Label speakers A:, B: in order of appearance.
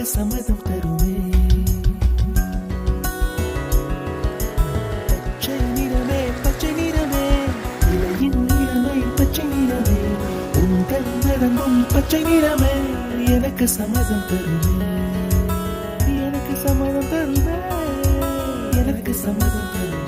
A: எனக்கு சம்மதம் தருமே. பச்சை நிறமே பச்சை நிறமே, இலையின் நிறமை பச்சை நிறமே, உங்கள் நடந்தும் பச்சை நிறமே, எனக்கு சம்மதம் தருமே, எனக்கு சம்மதம் தருமே, எனக்கு சம்மதம் தருமே.